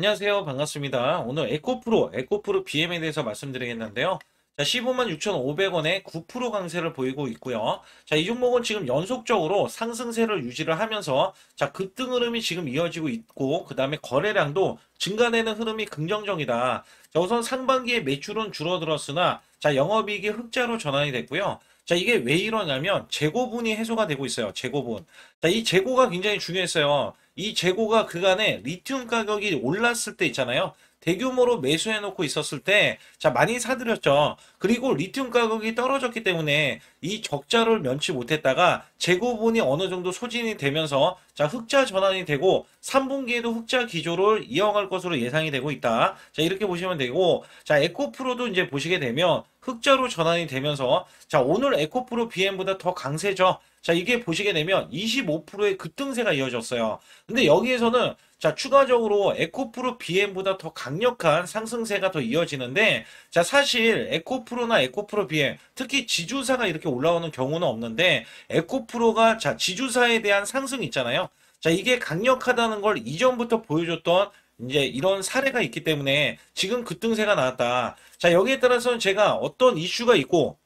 안녕하세요. 반갑습니다. 오늘 에코프로 BM에 대해서 말씀드리겠는데요. 자, 15만 6,500원에 9% 강세를 보이고 있고요. 자, 이 종목은 지금 연속적으로 상승세를 유지를 하면서 자, 급등 흐름이 지금 이어지고 있고, 그 다음에 거래량도 증가되는 흐름이 긍정적이다. 자, 우선 상반기에 매출은 줄어들었으나, 자, 영업이익이 흑자로 전환이 됐고요. 자, 이게 왜 이러냐면 재고분이 해소가 되고 있어요. 재고분. 자, 이 재고가 굉장히 중요했어요. 이 재고가 그간에 리튬 가격이 올랐을 때 있잖아요. 대규모로 매수해 놓고 있었을 때, 자, 많이 사들였죠. 그리고 리튬 가격이 떨어졌기 때문에 이 적자를 면치 못했다가 재고분이 어느 정도 소진이 되면서, 자, 흑자 전환이 되고 3분기에도 흑자 기조를 이어갈 것으로 예상이 되고 있다. 자, 이렇게 보시면 되고, 자, 에코프로도 이제 보시게 되면 흑자로 전환이 되면서, 자, 오늘 에코프로 BM보다 더 강세죠. 자, 이게 보시게 되면 25%의 급등세가 이어졌어요. 근데 여기에서는 자, 추가적으로 에코프로 BM보다 더 강력한 상승세가 더 이어지는데, 자, 사실 에코프로나 에코프로 BM, 특히 지주사가 이렇게 올라오는 경우는 없는데, 에코프로가 자, 지주사에 대한 상승 있잖아요. 자, 이게 강력하다는 걸 이전부터 보여줬던 이제 이런 사례가 있기 때문에 지금 급등세가 나왔다. 자, 여기에 따라서는 제가 어떤 이슈가 있고,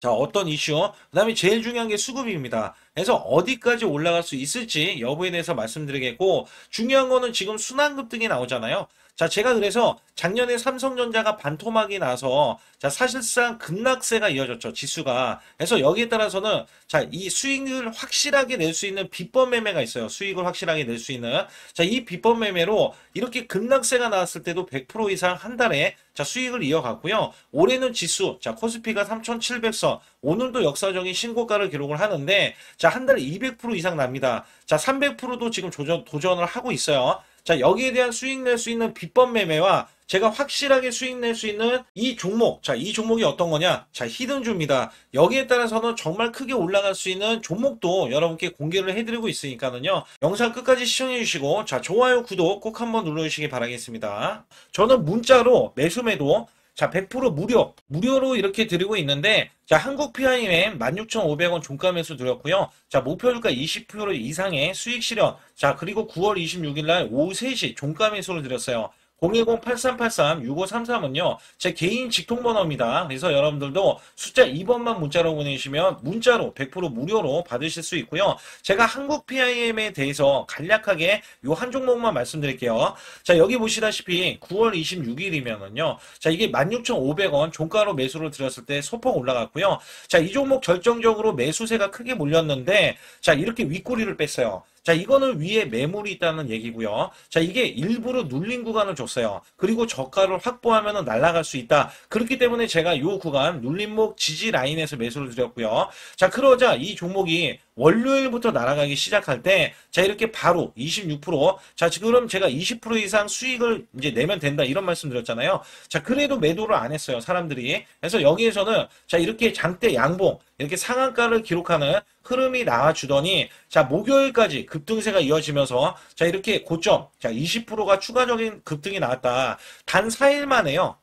자, 어떤 이슈? 그 다음에 제일 중요한 게 수급입니다. 그래서 어디까지 올라갈 수 있을지 여부에 대해서 말씀드리겠고, 중요한 거는 지금 순환급등이 나오잖아요. 자, 제가 그래서 작년에 삼성전자가 반토막이 나서, 자, 사실상 급락세가 이어졌죠, 지수가. 그래서 여기에 따라서는, 자, 이 수익을 확실하게 낼 수 있는 비법 매매가 있어요. 수익을 확실하게 낼 수 있는. 자, 이 비법 매매로 이렇게 급락세가 나왔을 때도 100% 이상 한 달에, 자, 수익을 이어갔고요. 올해는 지수, 자, 코스피가 3,700선, 오늘도 역사적인 신고가를 기록을 하는데, 자, 한 달에 200% 이상 납니다. 자, 300%도 지금 도전을 하고 있어요. 자, 여기에 대한 수익 낼 수 있는 비법 매매와 제가 확실하게 수익 낼 수 있는 이 종목. 자, 이 종목이 어떤 거냐? 자, 히든주입니다. 여기에 따라서는 정말 크게 올라갈 수 있는 종목도 여러분께 공개를 해드리고 있으니까는요. 영상 끝까지 시청해 주시고, 자, 좋아요, 구독 꼭 한번 눌러주시기 바라겠습니다. 저는 문자로 매수매도 자, 100% 무료로 이렇게 드리고 있는데, 자, 한국 PIM 16,500원 종가 매수 드렸고요. 자, 목표주가 20% 이상의 수익 실현. 자, 그리고 9월 26일 날 오후 3시 종가 매수를 드렸어요. 010-8383-6533은요, 제 개인 직통번호입니다. 그래서 여러분들도 숫자 2번만 문자로 보내주시면 문자로 100% 무료로 받으실 수 있고요. 제가 한국 PIM에 대해서 간략하게 요 한 종목만 말씀드릴게요. 자, 여기 보시다시피 9월 26일이면은요, 자, 이게 16,500원 종가로 매수를 드렸을 때 소폭 올라갔고요. 자, 이 종목 결정적으로 매수세가 크게 몰렸는데, 자, 이렇게 윗꼬리를 뺐어요. 자, 이거는 위에 매물이 있다는 얘기고요. 자, 이게 일부러 눌린 구간을 줬어요. 그리고 저가를 확보하면 날아갈 수 있다. 그렇기 때문에 제가 이 구간 눌림목 지지 라인에서 매수를 드렸고요. 자, 그러자 이 종목이 월요일부터 날아가기 시작할 때, 자, 이렇게 바로 26%, 자, 지금 제가 20% 이상 수익을 이제 내면 된다, 이런 말씀 드렸잖아요. 자, 그래도 매도를 안 했어요, 사람들이. 그래서 여기에서는, 자, 이렇게 장대 양봉, 이렇게 상한가를 기록하는 흐름이 나와주더니, 자, 목요일까지 급등세가 이어지면서, 자, 이렇게 고점, 자, 20%가 추가적인 급등이 나왔다. 단 4일 만에요.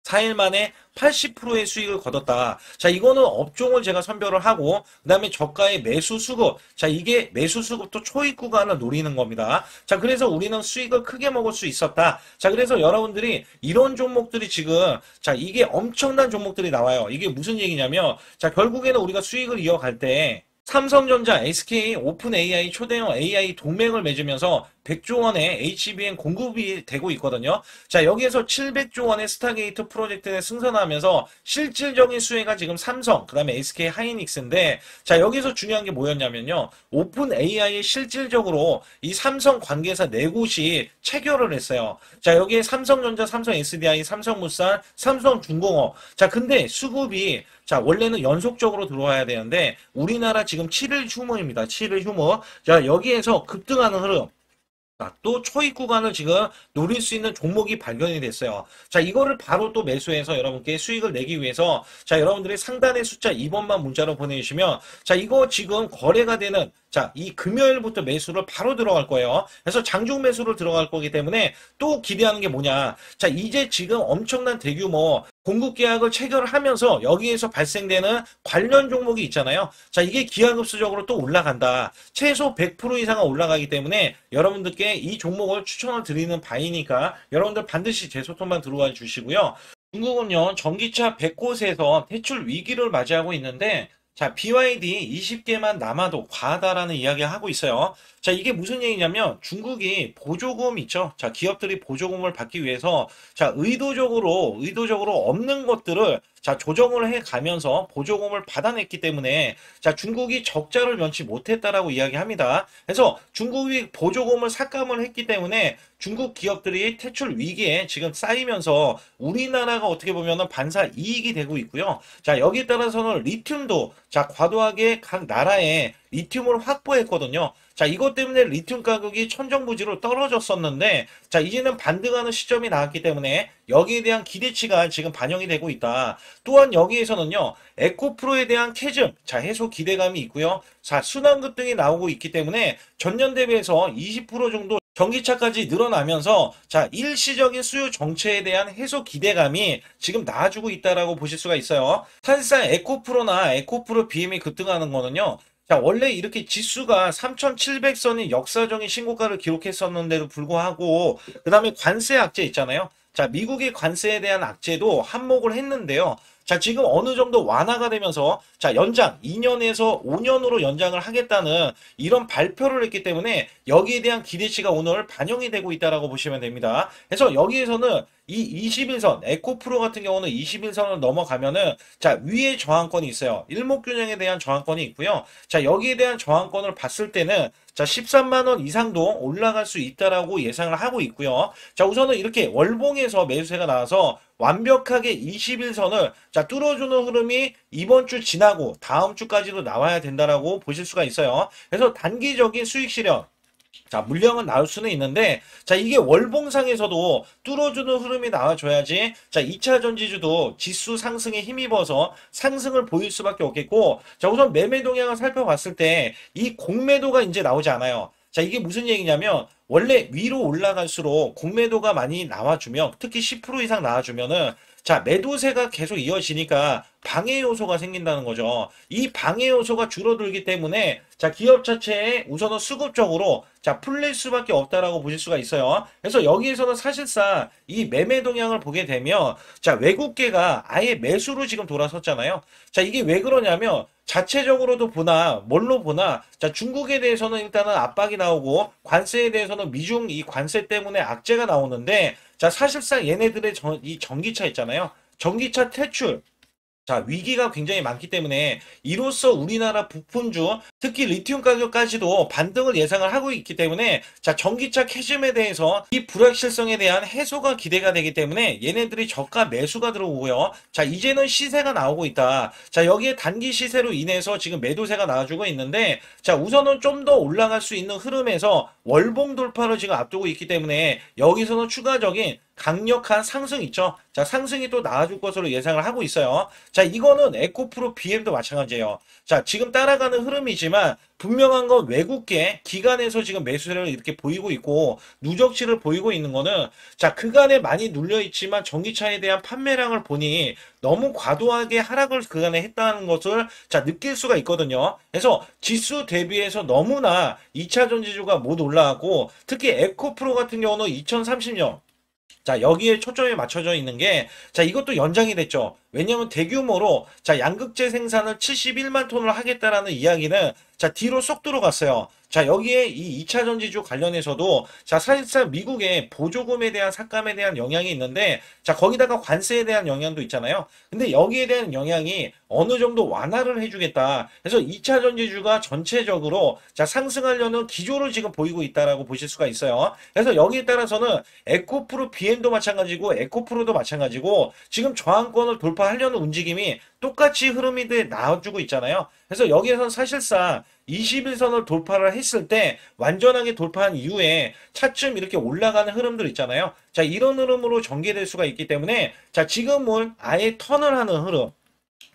4일 만에 80%의 수익을 거뒀다. 자, 이거는 업종을 제가 선별을 하고, 그 다음에 저가의 매수 수급. 자, 이게 매수 수급도 초입 구간을 노리는 겁니다. 자, 그래서 우리는 수익을 크게 먹을 수 있었다. 자, 그래서 여러분들이 이런 종목들이 지금, 자, 이게 엄청난 종목들이 나와요. 이게 무슨 얘기냐면, 자, 결국에는 우리가 수익을 이어갈 때, 삼성전자, SK, 오픈 AI, 초대형 AI 동맹을 맺으면서 100조 원의 HBM 공급이 되고 있거든요. 자, 여기에서 700조 원의 스타게이트 프로젝트에 승선하면서 실질적인 수혜가 지금 삼성, 그 다음에 SK 하이닉스인데, 자, 여기서 중요한 게 뭐였냐면요. 오픈 AI에 실질적으로 이 삼성 관계사 네 곳이 체결을 했어요. 자, 여기에 삼성전자, 삼성 SDI, 삼성물산, 삼성중공업. 자, 근데 수급이 자, 원래는 연속적으로 들어와야 되는데, 우리나라 지금 7일 휴무입니다. 7일 휴무. 자, 여기에서 급등하는 흐름. 또 초입 구간을 지금 노릴 수 있는 종목이 발견이 됐어요. 자, 이거를 바로 또 매수해서 여러분께 수익을 내기 위해서, 자, 여러분들이 상단의 숫자 2번만 문자로 보내주시면, 자, 이거 지금 거래가 되는, 자, 이 금요일부터 매수를 바로 들어갈 거예요. 그래서 장중 매수를 들어갈 거기 때문에 또 기대하는 게 뭐냐. 자, 이제 지금 엄청난 대규모 공급 계약을 체결하면서 여기에서 발생되는 관련 종목이 있잖아요. 자, 이게 기하급수적으로 또 올라간다. 최소 100% 이상은 올라가기 때문에 여러분들께 이 종목을 추천을 드리는 바이니까 여러분들 반드시 제 소통만 들어와 주시고요. 중국은요, 전기차 100곳에서 퇴출 위기를 맞이하고 있는데, 자, BYD 20개만 남아도 과하다라는 이야기를 하고 있어요. 자, 이게 무슨 얘기냐면 중국이 보조금 있죠. 자, 기업들이 보조금을 받기 위해서 자, 의도적으로 없는 것들을 자, 조정을 해 가면서 보조금을 받아냈기 때문에 자, 중국이 적자를 면치 못했다라고 이야기합니다. 그래서 중국이 보조금을 삭감을 했기 때문에 중국 기업들이 퇴출 위기에 지금 쌓이면서 우리나라가 어떻게 보면은 반사 이익이 되고 있고요. 자, 여기에 따라서는 리튬도 자, 과도하게 각 나라에 리튬을 확보했거든요. 자, 이것 때문에 리튬 가격이 천정부지로 떨어졌었는데, 자, 이제는 반등하는 시점이 나왔기 때문에 여기에 대한 기대치가 지금 반영이 되고 있다. 또한 여기에서는요, 에코프로에 대한 캐즘, 자, 해소 기대감이 있고요. 자, 순환급 등이 나오고 있기 때문에 전년 대비해서 20% 정도 전기차까지 늘어나면서 자, 일시적인 수요 정체에 대한 해소 기대감이 지금 나아지고 있다라고 보실 수가 있어요. 사실상 에코프로나 에코프로 BM이 급등하는 거는요. 자, 원래 이렇게 지수가 3,700선이 역사적인 신고가를 기록했었는데도 불구하고, 그 다음에 관세 악재 있잖아요. 자, 미국의 관세에 대한 악재도 한몫을 했는데요. 자, 지금 어느 정도 완화가 되면서, 자, 연장, 2년에서 5년으로 연장을 하겠다는 이런 발표를 했기 때문에 여기에 대한 기대치가 오늘 반영이 되고 있다라고 보시면 됩니다. 그래서 여기에서는 이 21선, 에코프로 같은 경우는 21선을 넘어가면은, 자, 위에 저항권이 있어요. 일목균형에 대한 저항권이 있고요. 자, 여기에 대한 저항권을 봤을 때는, 자, 13만 원 이상도 올라갈 수 있다라고 예상을 하고 있고요. 자, 우선은 이렇게 월봉에서 매수세가 나와서 완벽하게 21선을 자, 뚫어주는 흐름이 이번 주 지나고 다음 주까지도 나와야 된다라고 보실 수가 있어요. 그래서 단기적인 수익 실현, 자, 물량은 나올 수는 있는데, 자, 이게 월봉상에서도 뚫어주는 흐름이 나와줘야지, 자, 2차 전지주도 지수 상승에 힘입어서 상승을 보일 수밖에 없겠고, 자, 우선 매매 동향을 살펴봤을 때, 이 공매도가 이제 나오지 않아요. 자, 이게 무슨 얘기냐면, 원래 위로 올라갈수록 공매도가 많이 나와주면, 특히 10% 이상 나와주면은, 자, 매도세가 계속 이어지니까 방해 요소가 생긴다는 거죠. 이 방해 요소가 줄어들기 때문에 자, 기업 자체에 우선은 수급적으로 자, 풀릴 수밖에 없다라고 보실 수가 있어요. 그래서 여기에서는 사실상 이 매매 동향을 보게 되면 자, 외국계가 아예 매수로 지금 돌아섰잖아요. 자, 이게 왜 그러냐면 자체적으로도 보나 뭘로 보나 자, 중국에 대해서는 일단은 압박이 나오고 관세에 대해서는 미중 이 관세 때문에 악재가 나오는데 자, 사실상 얘네들의 이 전기차 있잖아요. 전기차 퇴출. 자, 위기가 굉장히 많기 때문에 이로써 우리나라 부품주, 특히 리튬 가격까지도 반등을 예상을 하고 있기 때문에 자, 전기차 캐즘에 대해서 이 불확실성에 대한 해소가 기대가 되기 때문에 얘네들이 저가 매수가 들어오고요. 자, 이제는 시세가 나오고 있다. 자, 여기에 단기 시세로 인해서 지금 매도세가 나와주고 있는데 자, 우선은 좀 더 올라갈 수 있는 흐름에서 월봉 돌파를 지금 앞두고 있기 때문에 여기서는 추가적인 강력한 상승 있죠. 자, 상승이 또 나와줄 것으로 예상을 하고 있어요. 자, 이거는 에코프로 BM도 마찬가지예요. 자, 지금 따라가는 흐름이지만 분명한 건 외국계 기관에서 지금 매수세를 이렇게 보이고 있고 누적치를 보이고 있는 거는 자, 그간에 많이 눌려 있지만 전기차에 대한 판매량을 보니 너무 과도하게 하락을 그간에 했다는 것을 자, 느낄 수가 있거든요. 그래서 지수 대비해서 너무나 2차 전지주가 못 올라가고 특히 에코프로 같은 경우는 2030년 자, 여기에 초점이 맞춰져 있는 게, 자, 이것도 연장이 됐죠. 왜냐하면 대규모로, 자, 양극재 생산을 71만 톤을 하겠다라는 이야기는, 자, 뒤로 쏙 들어갔어요. 자, 여기에 이 2차 전지주 관련해서도, 자, 사실상 미국의 보조금에 대한 삭감에 대한 영향이 있는데, 자, 거기다가 관세에 대한 영향도 있잖아요. 근데 여기에 대한 영향이 어느 정도 완화를 해주겠다. 그래서 2차 전지주가 전체적으로, 자, 상승하려는 기조를 지금 보이고 있다라고 보실 수가 있어요. 그래서 여기에 따라서는 에코프로 BM도 마찬가지고, 에코프로도 마찬가지고, 지금 저항권을 돌파하려는 움직임이 똑같이 흐름이 나와주고 있잖아요. 그래서 여기에서는 사실상 21선을 돌파를 했을 때 완전하게 돌파한 이후에 차츰 이렇게 올라가는 흐름들 있잖아요. 자, 이런 흐름으로 전개될 수가 있기 때문에 자, 지금은 아예 턴을 하는 흐름.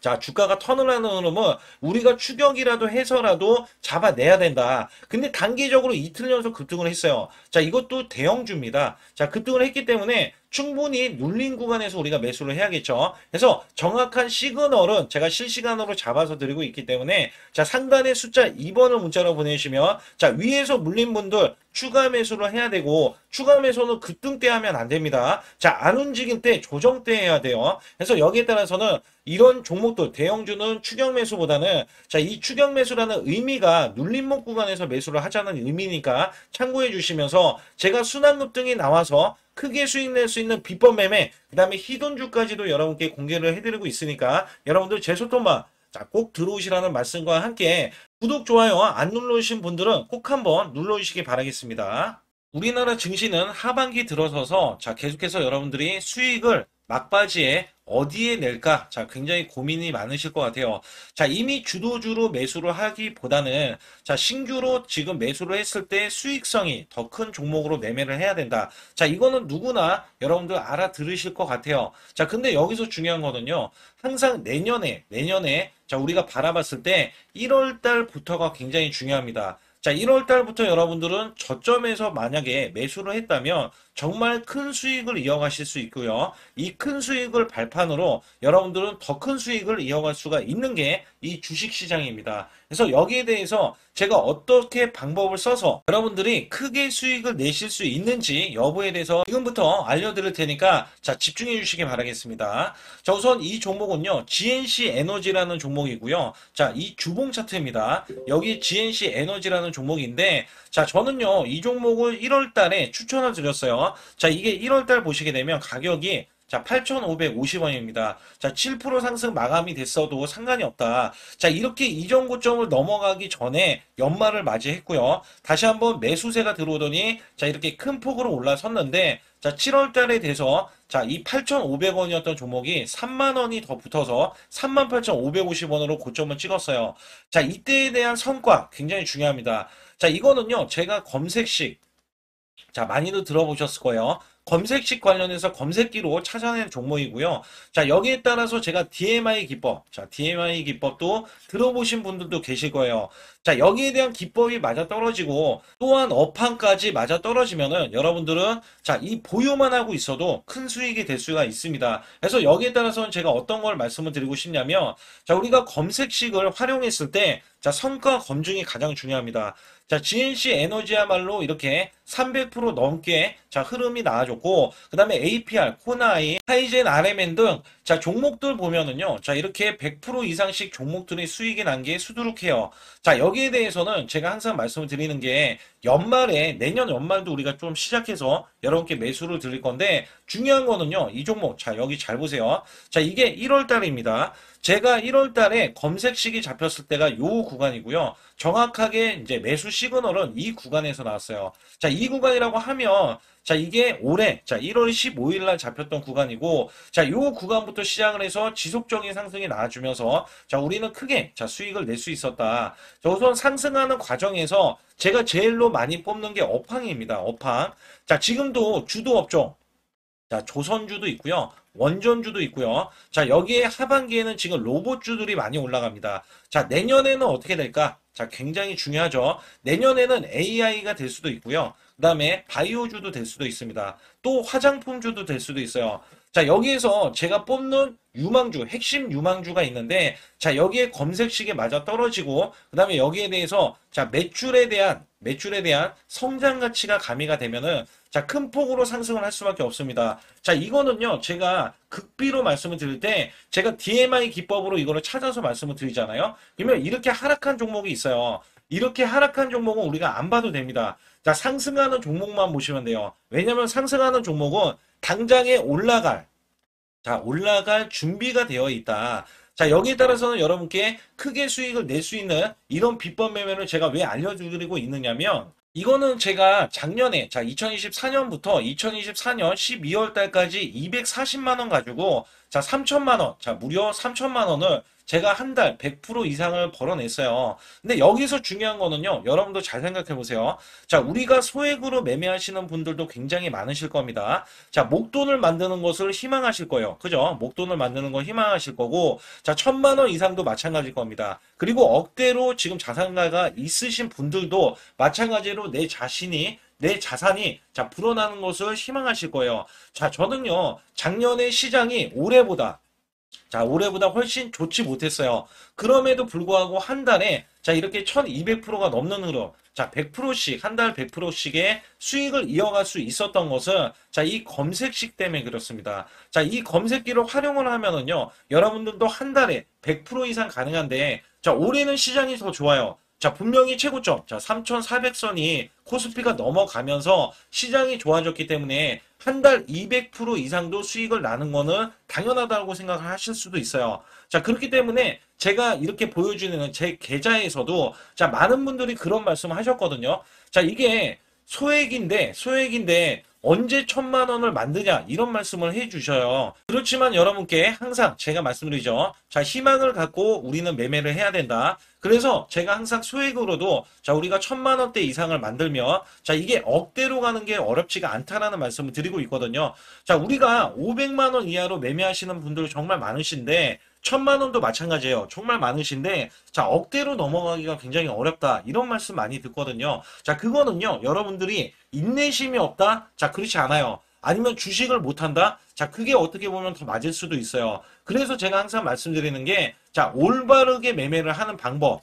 자, 주가가 턴을 하는 흐름은 우리가 추격이라도 해서라도 잡아내야 된다. 근데 단기적으로 이틀 연속 급등을 했어요. 자, 이것도 대형주입니다. 자, 급등을 했기 때문에 충분히 눌린 구간에서 우리가 매수를 해야겠죠. 그래서 정확한 시그널은 제가 실시간으로 잡아서 드리고 있기 때문에 자, 상단에 숫자 2번을 문자로 보내주시면 자, 위에서 물린 분들 추가 매수를 해야 되고 추가 매수는 급등 때 하면 안 됩니다. 자, 안 움직일 때 조정 때 해야 돼요. 그래서 여기에 따라서는 이런 종목들 대형주는 추격 매수보다는 자, 이 추격 매수라는 의미가 눌림목 구간에서 매수를 하자는 의미니까 참고해 주시면서 제가 순환 급등이 나와서 크게 수익 낼 수 있는 비법 매매 그다음에 희돈주까지도 여러분께 공개를 해드리고 있으니까 여러분들 제 소통방 자, 꼭 들어오시라는 말씀과 함께 구독, 좋아요 안 눌러주신 분들은 꼭 한번 눌러주시기 바라겠습니다. 우리나라 증시는 하반기 들어서서 자, 계속해서 여러분들이 수익을 막바지에 어디에 낼까? 자, 굉장히 고민이 많으실 것 같아요. 자, 이미 주도주로 매수를 하기보다는 자, 신규로 지금 매수를 했을 때 수익성이 더 큰 종목으로 매매를 해야 된다. 자, 이거는 누구나 여러분들 알아들으실 것 같아요. 자, 근데 여기서 중요한 거는요. 항상 내년에 자, 우리가 바라봤을 때 1월 달부터가 굉장히 중요합니다. 자, 1월 달부터 여러분들은 저점에서 만약에 매수를 했다면 정말 큰 수익을 이어가실 수 있고요. 이 큰 수익을 발판으로 여러분들은 더 큰 수익을 이어갈 수가 있는 게 이 주식시장입니다. 그래서 여기에 대해서 제가 어떻게 방법을 써서 여러분들이 크게 수익을 내실 수 있는지 여부에 대해서 지금부터 알려드릴 테니까 자, 집중해 주시기 바라겠습니다. 자, 우선 이 종목은요. GNC 에너지라는 종목이고요. 자, 이 주봉 차트입니다. 여기 GNC 에너지라는 종목인데 자, 저는요. 이 종목을 1월 달에 추천을 드렸어요. 자, 이게 1월 달 보시게 되면 가격이 자, 8,550원입니다. 자, 7% 상승 마감이 됐어도 상관이 없다. 자, 이렇게 이전 고점을 넘어가기 전에 연말을 맞이했고요. 다시 한번 매수세가 들어오더니 자, 이렇게 큰 폭으로 올라섰는데 자, 7월 달에 돼서 자, 이 8,500원이었던 종목이 3만 원이 더 붙어서 38,550원으로 고점을 찍었어요. 자, 이때에 대한 성과 굉장히 중요합니다. 자, 이거는요. 제가 검색식 자, 많이들 들어보셨을 거예요. 검색식 관련해서 검색기로 찾아낸 종목이고요. 자, 여기에 따라서 제가 DMI 기법, 자, DMI 기법도 들어보신 분들도 계실 거예요. 자, 여기에 대한 기법이 맞아 떨어지고 또한 업황까지 맞아 떨어지면은 여러분들은 자, 이 보유만 하고 있어도 큰 수익이 될 수가 있습니다. 그래서 여기에 따라서는 제가 어떤 걸 말씀을 드리고 싶냐면 자, 우리가 검색식을 활용했을 때 자, 성과 검증이 가장 중요합니다. 자, GNC 에너지야말로 이렇게 300% 넘게 자, 흐름이 나와줬고, 그 다음에 APR, 코나이, 하이젠, RMN 등 자, 종목들 보면은요. 자, 이렇게 100% 이상씩 종목들의 수익이 난 게 수두룩해요. 자, 여기에 대해서는 제가 항상 말씀을 드리는 게 연말에 내년 연말도 우리가 좀 시작해서 여러분께 매수를 드릴 건데 중요한 거는요. 이 종목 자, 여기 잘 보세요. 자, 이게 1월 달입니다. 제가 1월 달에 검색식이 잡혔을 때가 요 구간이고요. 정확하게 이제 매수 시그널은 이 구간에서 나왔어요. 자, 이 구간이라고 하면 자, 이게 올해 자, 1월 15일 날 잡혔던 구간이고 자, 요 구간부터 시작을 해서 지속적인 상승이 나와주면서 자, 우리는 크게 자, 수익을 낼 수 있었다. 자, 우선 상승하는 과정에서 제가 제일로 많이 뽑는 게 업황입니다. 업황. 자, 지금도 주도 업종 자, 조선주도 있고요. 원전주도 있고요. 자, 여기에 하반기에는 지금 로봇주들이 많이 올라갑니다. 자, 내년에는 어떻게 될까? 자, 굉장히 중요하죠. 내년에는 AI가 될 수도 있고요. 그 다음에 바이오주도 될 수도 있습니다. 또 화장품주도 될 수도 있어요. 자, 여기에서 제가 뽑는 유망주, 핵심 유망주가 있는데, 자, 여기에 검색식에 맞아 떨어지고, 그 다음에 여기에 대해서, 자, 매출에 대한 성장 가치가 가미가 되면은, 자, 큰 폭으로 상승을 할 수밖에 없습니다. 자, 이거는요, 제가 극비로 말씀을 드릴 때, 제가 DMI 기법으로 이거를 찾아서 말씀을 드리잖아요. 그러면 이렇게 하락한 종목이 있어요. 이렇게 하락한 종목은 우리가 안 봐도 됩니다. 자, 상승하는 종목만 보시면 돼요. 왜냐면 상승하는 종목은 당장에 올라갈 준비가 되어 있다. 자, 여기에 따라서는 여러분께 크게 수익을 낼 수 있는 이런 비법 매매를 제가 왜 알려드리고 있느냐면, 이거는 제가 작년에, 자, 2024년부터 2024년 12월 달까지 240만 원 가지고, 자, 3천만 원, 자, 무려 3천만 원을 제가 한 달 100% 이상을 벌어냈어요. 근데 여기서 중요한 거는요, 여러분도 잘 생각해 보세요. 자, 우리가 소액으로 매매하시는 분들도 굉장히 많으실 겁니다. 자, 목돈을 만드는 것을 희망하실 거예요. 그죠? 목돈을 만드는 걸 희망하실 거고, 자, 1,000만 원 이상도 마찬가지일 겁니다. 그리고 억대로 지금 자산가가 있으신 분들도 마찬가지로 내 자신이 내 자산이 자, 불어나는 것을 희망하실 거예요. 자, 저는요, 작년에 시장이 올해보다 훨씬 좋지 못했어요. 그럼에도 불구하고 한 달에 자, 이렇게 1200%가 넘는 흐름. 자, 100%씩, 한 달 100%씩의 수익을 이어갈 수 있었던 것은 자, 이 검색식 때문에 그렇습니다. 자, 이 검색기를 활용을 하면은요, 여러분들도 한 달에 100% 이상 가능한데, 자, 올해는 시장이 더 좋아요. 자, 분명히 최고점, 자, 3,400선이 코스피가 넘어가면서 시장이 좋아졌기 때문에 한 달 200% 이상도 수익을 나는 거는 당연하다고 생각을 하실 수도 있어요. 자, 그렇기 때문에 제가 이렇게 보여주는 제 계좌에서도 자, 많은 분들이 그런 말씀을 하셨거든요. 자, 이게 소액인데 언제 1,000만 원을 만드냐 이런 말씀을 해주셔요. 그렇지만 여러분께 항상 제가 말씀드리죠. 자, 희망을 갖고 우리는 매매를 해야 된다. 그래서 제가 항상 소액으로도 자, 우리가 1,000만 원대 이상을 만들면 자, 이게 억대로 가는 게 어렵지가 않다라는 말씀을 드리고 있거든요. 자, 우리가 500만 원 이하로 매매하시는 분들 정말 많으신데 1,000만 원도 마찬가지예요. 정말 많으신데 자, 억대로 넘어가기가 굉장히 어렵다. 이런 말씀 많이 듣거든요. 자, 그거는요. 여러분들이 인내심이 없다? 자, 그렇지 않아요. 아니면 주식을 못한다? 자, 그게 어떻게 보면 더 맞을 수도 있어요. 그래서 제가 항상 말씀드리는 게 자, 올바르게 매매를 하는 방법.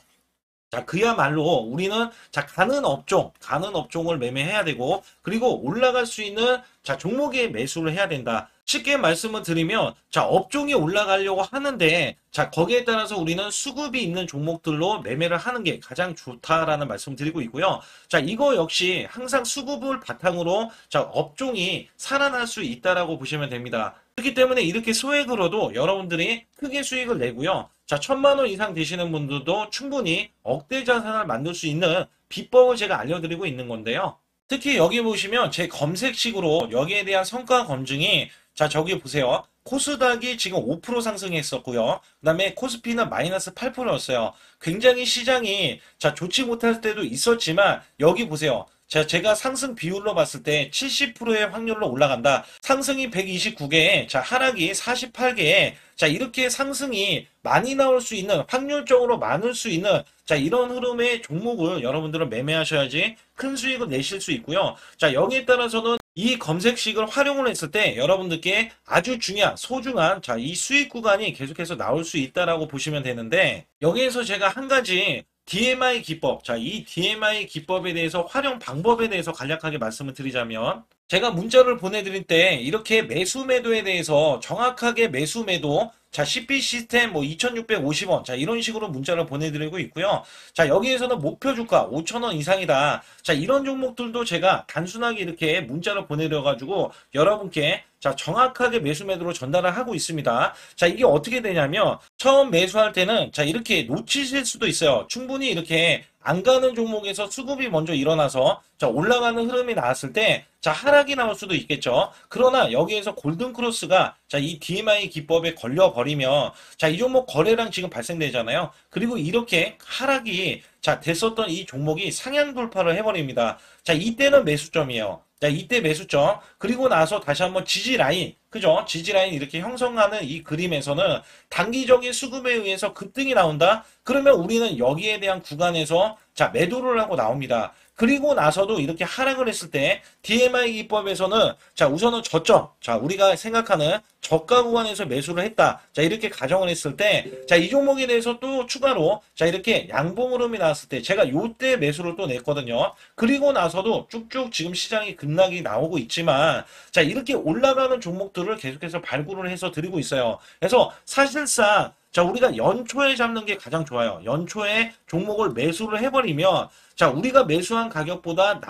자, 그야말로 우리는 자, 가는 업종을 매매해야 되고, 그리고 올라갈 수 있는 자, 종목에 매수를 해야 된다. 쉽게 말씀을 드리면, 자, 업종이 올라가려고 하는데, 자, 거기에 따라서 우리는 수급이 있는 종목들로 매매를 하는 게 가장 좋다라는 말씀 드리고 있고요. 자, 이거 역시 항상 수급을 바탕으로 자, 업종이 살아날 수 있다라고 보시면 됩니다. 그렇기 때문에 이렇게 소액으로도 여러분들이 크게 수익을 내고요. 자, 1,000만 원 이상 되시는 분들도 충분히 억대 자산을 만들 수 있는 비법을 제가 알려드리고 있는 건데요. 특히 여기 보시면 제 검색식으로 여기에 대한 성과 검증이 자, 저기 보세요. 코스닥이 지금 5% 상승했었고요. 그 다음에 코스피는 마이너스 8%였어요. 굉장히 시장이 자, 좋지 못할 때도 있었지만 여기 보세요. 자, 제가 상승 비율로 봤을 때 70%의 확률로 올라간다. 상승이 129개에, 자, 하락이 48개에, 자, 이렇게 상승이 많이 나올 수 있는, 확률적으로 많을 수 있는, 자, 이런 흐름의 종목을 여러분들은 매매하셔야지 큰 수익을 내실 수 있고요. 자, 여기에 따라서는 이 검색식을 활용을 했을 때 여러분들께 아주 중요한, 소중한, 자, 이 수익 구간이 계속해서 나올 수 있다라고 보시면 되는데, 여기에서 제가 한 가지 DMI 기법. 자, 이 DMI 기법에 대해서 활용 방법에 대해서 간략하게 말씀을 드리자면 제가 문자를 보내드릴 때 이렇게 매수 매도에 대해서 정확하게 매수 매도 자, CP 시스템 뭐 2,650원. 자, 이런 식으로 문자를 보내드리고 있고요. 자, 여기에서는 목표 주가 5,000원 이상이다. 자, 이런 종목들도 제가 단순하게 이렇게 문자를 보내드려가지고 여러분께 자, 정확하게 매수 매도로 전달을 하고 있습니다. 자, 이게 어떻게 되냐면 처음 매수할 때는 자, 이렇게 놓치실 수도 있어요. 충분히 이렇게 안 가는 종목에서 수급이 먼저 일어나서 자, 올라가는 흐름이 나왔을 때 자, 하락이 나올 수도 있겠죠. 그러나 여기에서 골든 크로스가 자, 이 DMI 기법에 걸려 버리면 자, 이 종목 거래량 지금 발생되잖아요. 그리고 이렇게 하락이 자, 됐었던 이 종목이 상향 돌파를 해버립니다. 자, 이때는 매수점이에요. 자, 이때 매수점. 그리고 나서 다시 한번 지지 라인. 그죠? 지지 라인 이렇게 형성하는 이 그림에서는 단기적인 수급에 의해서 급등이 나온다? 그러면 우리는 여기에 대한 구간에서 자, 매도를 하고 나옵니다. 그리고 나서도 이렇게 하락을 했을 때 DMI 기법에서는 자, 우선은 저점. 자, 우리가 생각하는 저가 구간에서 매수를 했다. 자, 이렇게 가정을 했을 때 자, 이 종목에 대해서 또 추가로 자, 이렇게 양봉 흐름이 나왔을 때 제가 요때 매수를 또 냈거든요. 그리고 나서도 쭉쭉 지금 시장이 급락이 나오고 있지만 자, 이렇게 올라가는 종목들을 계속해서 발굴을 해서 드리고 있어요. 그래서 사실상 자, 우리가 연초에 잡는 게 가장 좋아요. 연초에 종목을 매수를 해버리면 자, 우리가 매수한 가격보다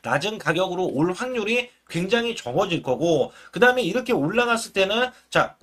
낮은 가격으로 올 확률이 굉장히 적어질 거고, 그 다음에 이렇게 올라갔을 때는 자,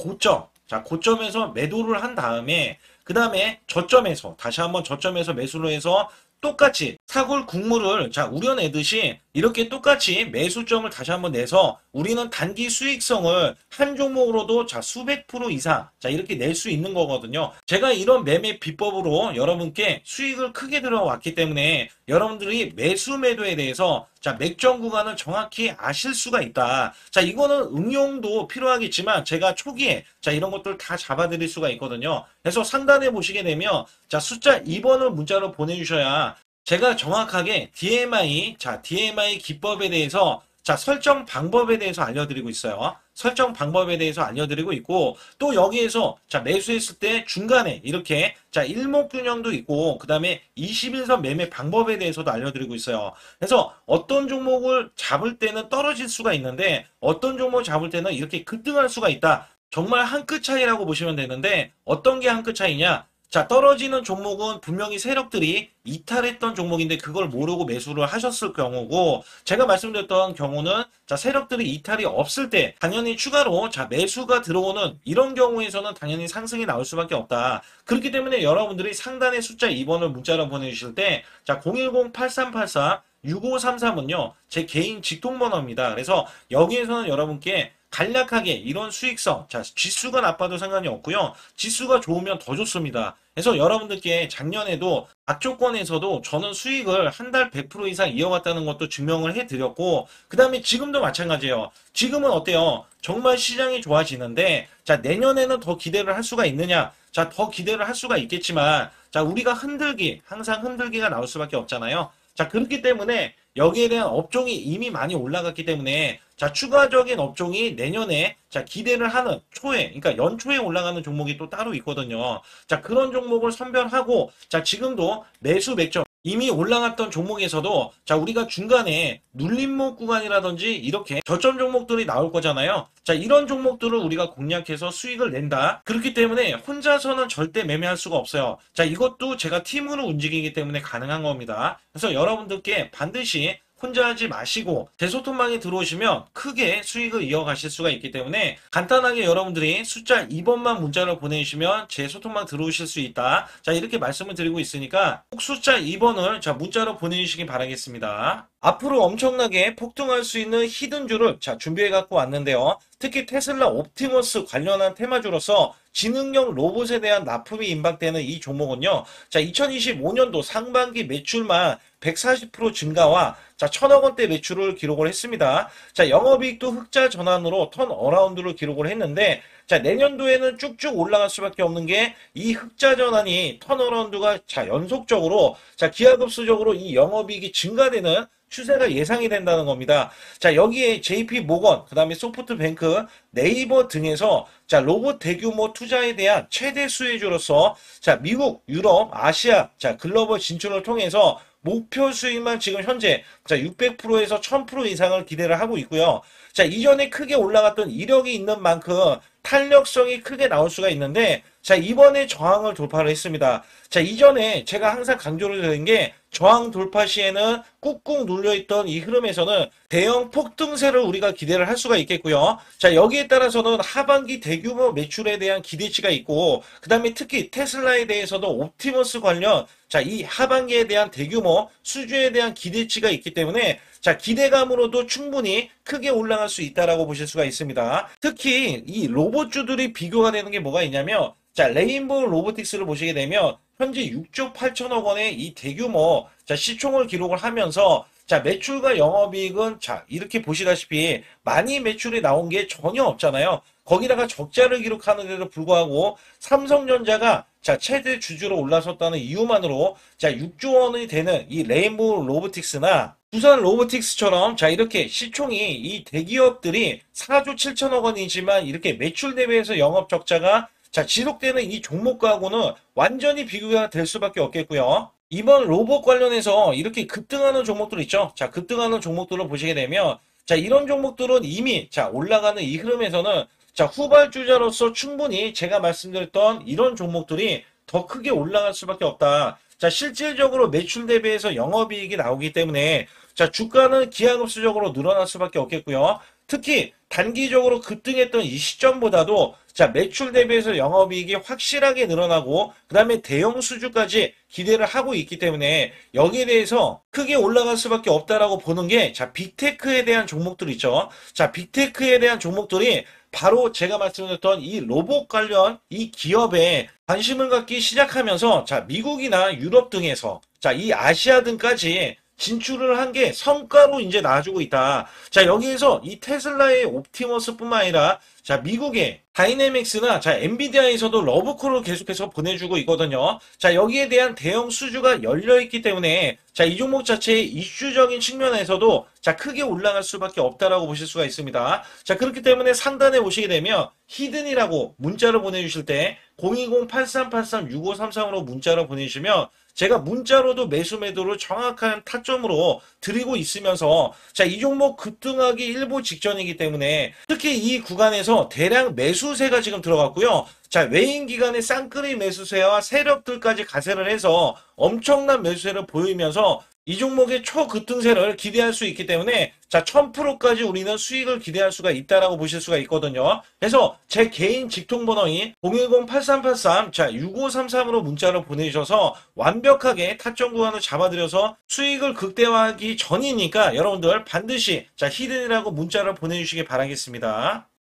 고점에서 매도를 한 다음에, 그 다음에 저점에서, 다시 한번 저점에서 매수를 해서 똑같이 사골 국물을 자, 우려내듯이 이렇게 똑같이 매수점을 다시 한번 내서 우리는 단기 수익성을 한 종목으로도 자, 수백 프로 이상 자, 이렇게 낼 수 있는 거거든요. 제가 이런 매매 비법으로 여러분께 수익을 크게 들어왔기 때문에 여러분들이 매수 매도에 대해서 자, 맥점 구간을 정확히 아실 수가 있다. 자, 이거는 응용도 필요하겠지만 제가 초기에 자, 이런 것들 다 잡아드릴 수가 있거든요. 그래서 상단에 보시게 되면 자, 숫자 2번을 문자로 보내주셔야 제가 정확하게 DMI, DMI 기법에 대해서 설정 방법에 대해서 알려드리고 있어요. 설정 방법에 대해서 알려드리고 있고, 또 여기에서 매수했을 때 중간에 이렇게 일목균형도 있고, 그 다음에 21선 매매 방법에 대해서도 알려드리고 있어요. 그래서 어떤 종목을 잡을 때는 떨어질 수가 있는데, 어떤 종목을 잡을 때는 이렇게 급등할 수가 있다. 정말 한 끗 차이라고 보시면 되는데, 어떤 게 한 끗 차이냐? 떨어지는 종목은 분명히 세력들이 이탈했던 종목인데 그걸 모르고 매수를 하셨을 경우고, 제가 말씀드렸던 경우는 세력들이 이탈이 없을 때 당연히 추가로 매수가 들어오는 이런 경우에서는 당연히 상승이 나올 수밖에 없다. 그렇기 때문에 여러분들이 상단에 숫자 2번을 문자로 보내주실 때 010-8384-6533은요 제 개인 직통번호입니다. 그래서 여기에서는 여러분께 간략하게 이런 수익성, 지수가 나빠도 상관이 없고요. 지수가 좋으면 더 좋습니다. 그래서 여러분들께 작년에도 악조건에서도 저는 수익을 한 달 100% 이상 이어갔다는 것도 증명을 해드렸고, 그 다음에 지금도 마찬가지예요. 지금은 어때요? 정말 시장이 좋아지는데, 내년에는 더 기대를 할 수가 있느냐? 더 기대를 할 수가 있겠지만, 우리가 항상 흔들기가 나올 수밖에 없잖아요. 그렇기 때문에 여기에 대한 업종이 이미 많이 올라갔기 때문에 추가적인 업종이 내년에 기대를 하는 초에, 그러니까 연초에 올라가는 종목이 또 따로 있거든요. 그런 종목을 선별하고 지금도 매수 맥점 이미 올라갔던 종목에서도 우리가 중간에 눌림목 구간이라든지 이렇게 저점 종목들이 나올 거잖아요. 이런 종목들을 우리가 공략해서 수익을 낸다. 그렇기 때문에 혼자서는 절대 매매할 수가 없어요. 이것도 제가 팀으로 움직이기 때문에 가능한 겁니다. 그래서 여러분들께 반드시 혼자 하지 마시고 제 소통방에 들어오시면 크게 수익을 이어가실 수가 있기 때문에 간단하게 여러분들이 숫자 2번만 문자로 보내주시면 제 소통방 들어오실 수 있다. 이렇게 말씀을 드리고 있으니까 꼭 숫자 2번을 문자로 보내주시기 바라겠습니다. 앞으로 엄청나게 폭등할 수 있는 히든주를 준비해 갖고 왔는데요. 특히 테슬라 옵티머스 관련한 테마주로서 지능형 로봇에 대한 납품이 임박되는 이 종목은요. 2025년도 상반기 매출만 140% 증가와 1000억 원대 매출을 기록을 했습니다. 영업이익도 흑자 전환으로 턴어라운드를 기록을 했는데 내년도에는 쭉쭉 올라갈 수밖에 없는 게 이 흑자 전환이 턴어라운드가 연속적으로 기하급수적으로 이 영업이익이 증가되는 추세가 예상이 된다는 겁니다. 여기에 JP 모건, 그 다음에 소프트뱅크, 네이버 등에서 로봇 대규모 투자에 대한 최대 수혜주로서 미국, 유럽, 아시아 글로벌 진출을 통해서 목표 수익만 지금 현재 600%에서 1000% 이상을 기대를 하고 있고요. 이전에 크게 올라갔던 이력이 있는 만큼 탄력성이 크게 나올 수가 있는데 이번에 저항을 돌파를 했습니다. 이전에 제가 항상 강조를 드린 게 저항 돌파 시에는 꾹꾹 눌려있던 이 흐름에서는 대형 폭등세를 우리가 기대를 할 수가 있겠고요. 여기에 따라서는 하반기 대규모 매출에 대한 기대치가 있고, 그 다음에 특히 테슬라에 대해서도 옵티머스 관련 이 하반기에 대한 대규모 수주에 대한 기대치가 있기 때문에 기대감으로도 충분히 크게 올라갈 수 있다라고 보실 수가 있습니다. 특히 이 로봇주들이 비교가 되는 게 뭐가 있냐면 레인보우 로보틱스를 보시게 되면 현재 6조 8천억 원의 이 대규모 시총을 기록을 하면서 매출과 영업이익은 이렇게 보시다시피 많이 매출이 나온 게 전혀 없잖아요. 거기다가 적자를 기록하는데도 불구하고 삼성전자가 최대 주주로 올라섰다는 이유만으로 6조 원이 되는 이 레인보우 로보틱스나 두산 로보틱스처럼 이렇게 시총이 이 대기업들이 4조 7천억 원이지만 이렇게 매출 대비해서 영업 적자가 지속되는 이 종목하고는 완전히 비교가 될 수밖에 없겠고요. 이번 로봇 관련해서 이렇게 급등하는 종목들 있죠. 급등하는 종목들을 보시게 되면 이런 종목들은 이미 올라가는 이 흐름에서는 후발주자로서 충분히 제가 말씀드렸던 이런 종목들이 더 크게 올라갈 수밖에 없다. 실질적으로 매출 대비해서 영업이익이 나오기 때문에 주가는 기하급수적으로 늘어날 수밖에 없겠고요. 특히 단기적으로 급등했던 이 시점보다도 매출 대비해서 영업이익이 확실하게 늘어나고 그 다음에 대형 수주까지 기대를 하고 있기 때문에 여기에 대해서 크게 올라갈 수밖에 없다라고 보는 게 빅테크에 대한 종목들 있죠. 빅테크에 대한 종목들이 바로 제가 말씀드렸던 이 로봇 관련 이 기업에 관심을 갖기 시작하면서 미국이나 유럽 등에서 이 아시아 등까지 진출을 한 게 성과로 이제 나와주고 있다. 여기에서 이 테슬라의 옵티머스뿐만 아니라 미국의 다이내믹스나 자 엔비디아에서도 러브콜을 계속해서 보내주고 있거든요. 자 여기에 대한 대형 수주가 열려 있기 때문에 자 이 종목 자체의 이슈적인 측면에서도 자 크게 올라갈 수밖에 없다라고 보실 수가 있습니다. 자 그렇기 때문에 상단에 보시게 되면 히든이라고 문자를 보내주실 때 020-8383-6533으로 문자를 보내주시면 제가 문자로도 매수 매도를 정확한 타점으로 드리고 있으면서 자 이 종목 급등하기 일보 직전이기 때문에 특히 이 구간에서 대량 매수세가 지금 들어갔고요. 자 외인 기관의 쌍끌이 매수세와 세력들까지 가세를 해서 엄청난 매수세를 보이면서 이 종목의 초급등세를 기대할 수 있기 때문에 자 1000%까지 우리는 수익을 기대할 수가 있다라고 보실 수가 있거든요. 그래서 제 개인 직통번호인 010-8383 자 6533으로 문자를 보내주셔서 완벽하게 타점 구간을 잡아드려서 수익을 극대화하기 전이니까 여러분들 반드시 자 히든이라고 문자를 보내주시기 바라겠습니다.